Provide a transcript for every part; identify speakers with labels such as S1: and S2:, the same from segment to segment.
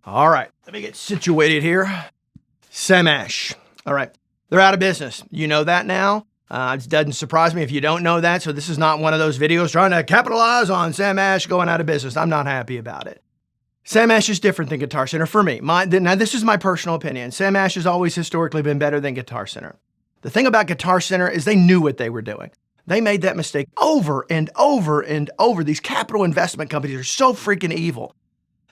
S1: All right, let me get situated here. Sam Ash. All right, they're out of business. You know that now. It doesn't surprise me if you don't know that. So this is not one of those videos trying to capitalize on Sam Ash going out of business. I'm not happy about it. Sam Ash is different than Guitar Center for me. Now, this is my personal opinion. Sam Ash has always historically been better than Guitar Center. The thing about Guitar Center is they knew what they were doing. They made that mistake over and over and over. These capital investment companies are so freaking evil.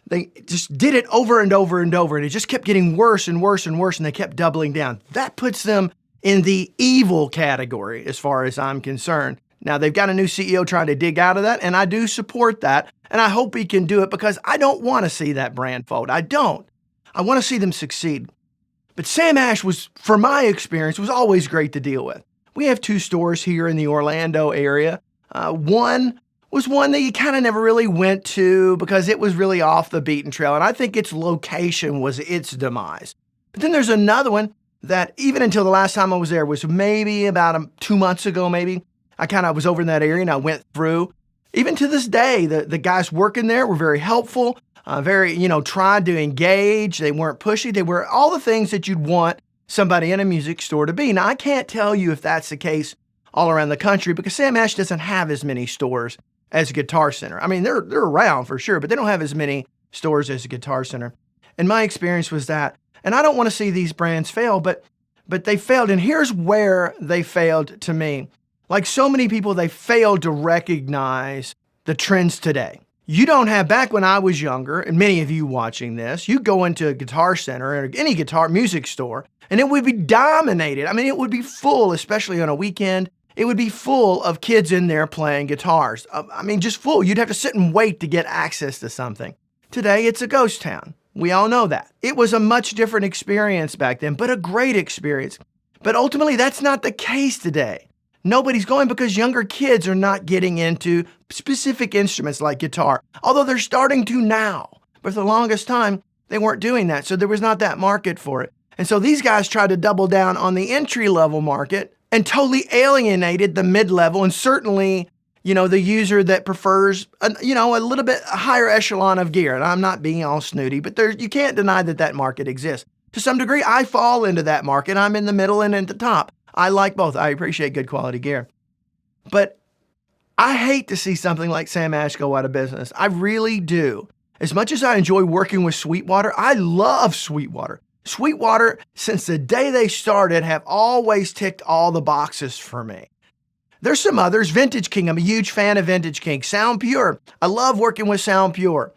S1: They just did it over and over and over, and it just kept getting worse and worse and worse, and they kept doubling down. That puts them in the evil category as far as I'm concerned. Now, they've got a new CEO trying to dig out of that, and I do support that, and I hope he can do it because I don't want to see that brand fold. I don't. I want to see them succeed. But Sam Ash was, for my experience, was always great to deal with. We have 2 stores here in the Orlando area. One was one that you kind of never really went to because it was really off the beaten trail, and I think its location was its demise. But then there's another one that even until the last time I was there was maybe about 2 months ago, maybe. I kind of was over in that area and I went through. Even to this day, the guys working there were very helpful, tried to engage. They weren't pushy. They were all the things that you'd want somebody in a music store to be. Now, I can't tell you if that's the case all around the country because Sam Ash doesn't have as many stores as Guitar Center. I mean, they're around for sure, but they don't have as many stores as Guitar Center. And my experience was that, and I don't want to see these brands fail, but they failed. And here's where they failed to me. Like so many people, they failed to recognize the trends today. You don't have, back when I was younger, and many of you watching this, you go into a Guitar Center or any guitar music store, and it would be dominated. I mean, it would be full, especially on a weekend. It would be full of kids in there playing guitars. Just full. You'd have to sit and wait to get access to something. Today, it's a ghost town. We all know that. It was a much different experience back then, but a great experience. But ultimately, that's not the case today. Nobody's going because younger kids are not getting into specific instruments like guitar, although they're starting to now. But for the longest time, they weren't doing that, so there was not that market for it. And so these guys tried to double down on the entry-level market and totally alienated the mid-level and certainly, the user that prefers, a little bit higher echelon of gear. And I'm not being all snooty, but you can't deny that market exists. To some degree, I fall into that market. I'm in the middle and at the top. I like both. I appreciate good quality gear. But I hate to see something like Sam Ash go out of business. I really do. As much as I enjoy working with Sweetwater, I love Sweetwater. Sweetwater, since the day they started, have always ticked all the boxes for me. There's some others. Vintage King, I'm a huge fan of Vintage King. Sound Pure, I love working with Sound Pure.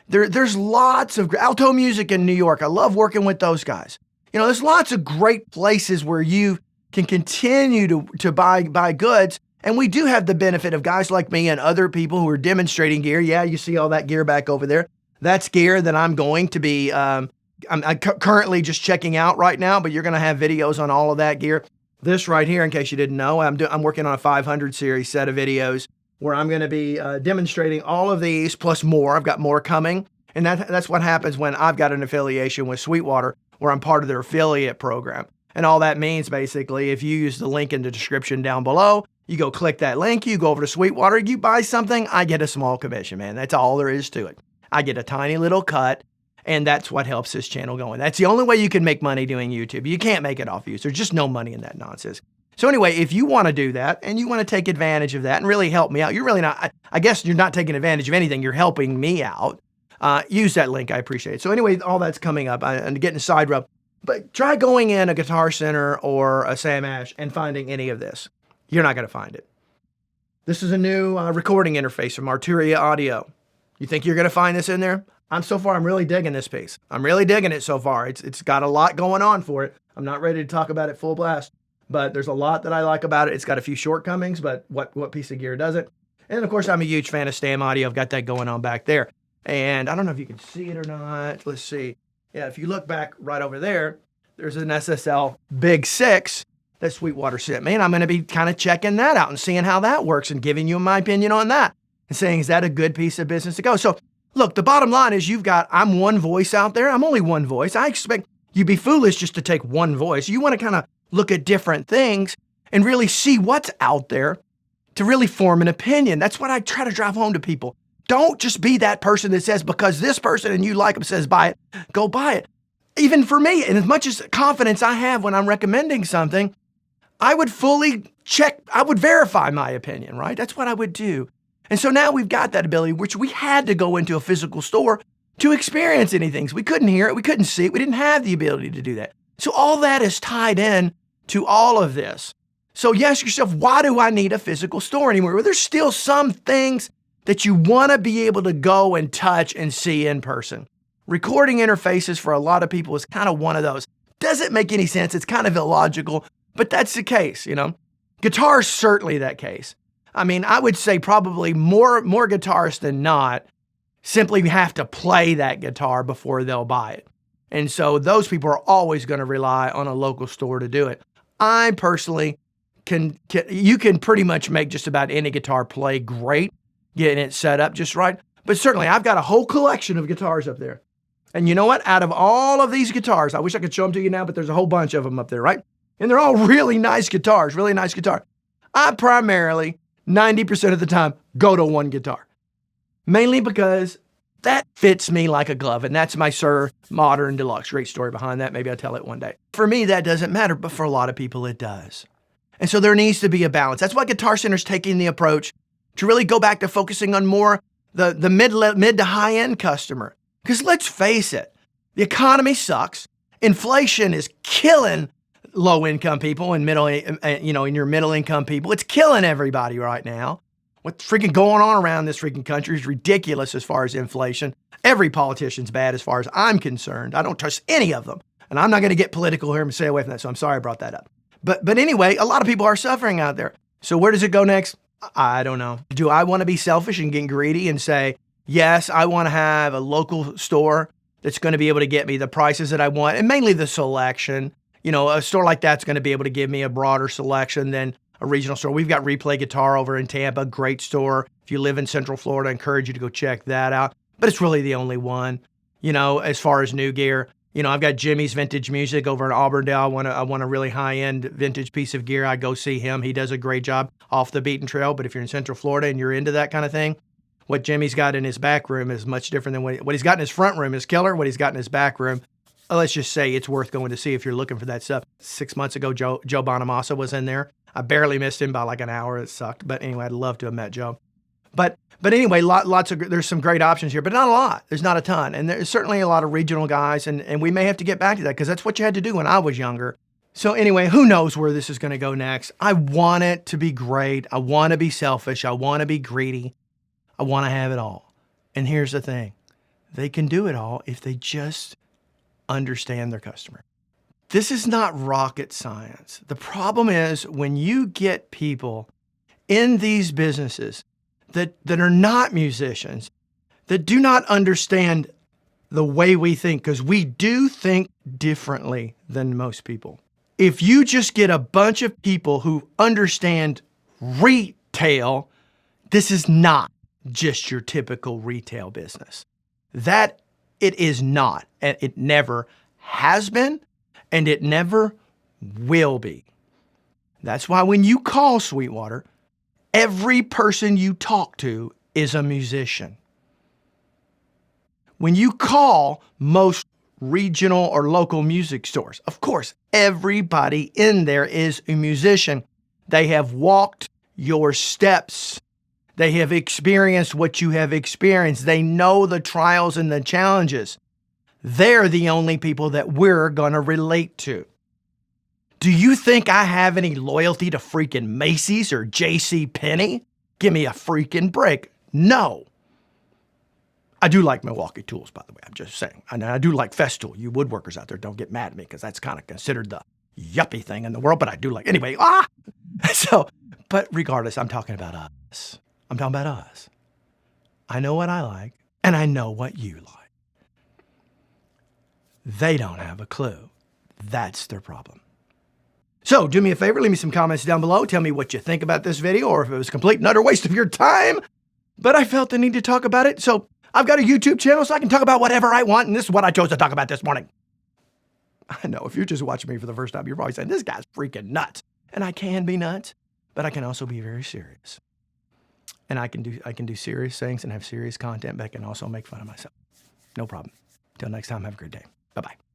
S1: There's lots of Alto Music in New York. I love working with those guys. There's lots of great places where you can continue to buy goods. And we do have the benefit of guys like me and other people who are demonstrating gear. Yeah, you see all that gear back over there. That's gear that I'm going to be, I'm currently just checking out right now, but you're going to have videos on all of that gear. This right here, in case you didn't know, I'm working on a 500 series set of videos where I'm going to be demonstrating all of these plus more. I've got more coming. And that's what happens when I've got an affiliation with Sweetwater, where I'm part of their affiliate program. And all that means basically, if you use the link in the description down below, you go click that link, you go over to Sweetwater, you buy something, I get a small commission, man. That's all there is to it. I get a tiny little cut, and that's what helps this channel going. That's the only way you can make money doing YouTube. You can't make it off views. There's just no money in that nonsense. So anyway, if you want to do that and you want to take advantage of that and really help me out, you're really not, I guess you're not taking advantage of anything. You're helping me out. Use that link. I appreciate it. So anyway, all that's coming up. I'm getting side rub. But try going in a Guitar Center or a Sam Ash and finding any of this. You're not going to find it. This is a new recording interface from Arturia Audio. You think you're going to find this in there? I'm really digging this piece. I'm really digging it so far. It's got a lot going on for it. I'm not ready to talk about it full blast, but there's a lot that I like about it. It's got a few shortcomings, but what piece of gear doesn't? And of course, I'm a huge fan of Stam Audio. I've got that going on back there. And I don't know if you can see it or not. Let's see. Yeah, if you look back right over there, there's an SSL Big 6 that Sweetwater sent me. And I'm going to be kind of checking that out and seeing how that works and giving you my opinion on that and saying, is that a good piece of business to go? So look, the bottom line is I'm one voice out there. I'm only one voice. I expect you'd be foolish just to take one voice. You want to kind of look at different things and really see what's out there to really form an opinion. That's what I try to drive home to people. Don't just be that person that says, because this person and you like them says buy it, go buy it. Even for me, and as much as confidence I have when I'm recommending something, I would fully check, I would verify my opinion, right? That's what I would do. And so now we've got that ability, which we had to go into a physical store to experience anything. So we couldn't hear it, we couldn't see it, we didn't have the ability to do that. So all that is tied in to all of this. So you ask yourself, why do I need a physical store anymore? Well, there's still some things that you want to be able to go and touch and see in person. Recording interfaces for a lot of people is kind of one of those. Doesn't make any sense. It's kind of illogical, but that's the case, Guitar is certainly that case. I mean, I would say probably more guitarists than not simply have to play that guitar before they'll buy it. And so those people are always going to rely on a local store to do it. I personally you can pretty much make just about any guitar play great, getting it set up just right. But certainly I've got a whole collection of guitars up there. And you know what? Out of all of these guitars, I wish I could show them to you now, but there's a whole bunch of them up there, right? And they're all really nice guitars, really nice guitar. I primarily, 90% of the time, go to one guitar. Mainly because that fits me like a glove, and that's my Suhr Modern Deluxe. Great story behind that. Maybe I'll tell it one day. For me, that doesn't matter, but for a lot of people, it does. And so there needs to be a balance. That's why Guitar Center's taking the approach to really go back to focusing on more the mid to high-end customer. Because let's face it, the economy sucks. Inflation is killing low-income people and in your middle-income people. It's killing everybody right now. What's freaking going on around this freaking country is ridiculous as far as inflation. Every politician's bad as far as I'm concerned. I don't trust any of them. And I'm not going to get political here and stay away from that, so I'm sorry I brought that up. But anyway, a lot of people are suffering out there. So where does it go next? I don't know. Do I want to be selfish and get greedy and say, yes, I want to have a local store that's going to be able to get me the prices that I want, and mainly the selection. A store like that's going to be able to give me a broader selection than a regional store. We've got Replay Guitar over in Tampa, great store. If you live in Central Florida, I encourage you to go check that out. But it's really the only one, as far as new gear. I've got Jimmy's Vintage Music over in Auburndale. I want a really high-end vintage piece of gear. I go see him. He does a great job off the beaten trail. But if you're in Central Florida and you're into that kind of thing, what Jimmy's got in his back room is much different than what he's got in his front room is killer. What he's got in his back room, let's just say it's worth going to see if you're looking for that stuff. 6 months ago, Joe Bonamassa was in there. I barely missed him by like an hour. It sucked. But anyway, I'd love to have met Joe. But anyway, there's some great options here, but not a lot. There's not a ton. And there's certainly a lot of regional guys, and we may have to get back to that because that's what you had to do when I was younger. So anyway, who knows where this is going to go next? I want it to be great. I want to be selfish. I want to be greedy. I want to have it all. And here's the thing. They can do it all if they just understand their customer. This is not rocket science. The problem is when you get people in these businesses that are not musicians, that do not understand the way we think, because we do think differently than most people. If you just get a bunch of people who understand retail, this is not just your typical retail business. That it is not, and it never has been, and it never will be. That's why when you call Sweetwater, every person you talk to is a musician. When you call most regional or local music stores, of course, everybody in there is a musician. They have walked your steps. They have experienced what you have experienced. They know the trials and the challenges. They're the only people that we're going to relate to. Do you think I have any loyalty to freaking Macy's or J.C. Penney? Give me a freaking break. No. I do like Milwaukee Tools, by the way. I'm just saying. And I do like Festool. You woodworkers out there, don't get mad at me because that's kind of considered the yuppie thing in the world, but I do like, anyway, but regardless, I'm talking about us. I'm talking about us. I know what I like, and I know what you like. They don't have a clue. That's their problem. So do me a favor, leave me some comments down below. Tell me what you think about this video or if it was a complete and utter waste of your time. But I felt the need to talk about it. So I've got a YouTube channel so I can talk about whatever I want. And this is what I chose to talk about this morning. I know if you're just watching me for the first time, you're probably saying, this guy's freaking nuts. And I can be nuts, but I can also be very serious. And I can do serious things and have serious content, but I can also make fun of myself. No problem. Till next time, have a great day. Bye-bye.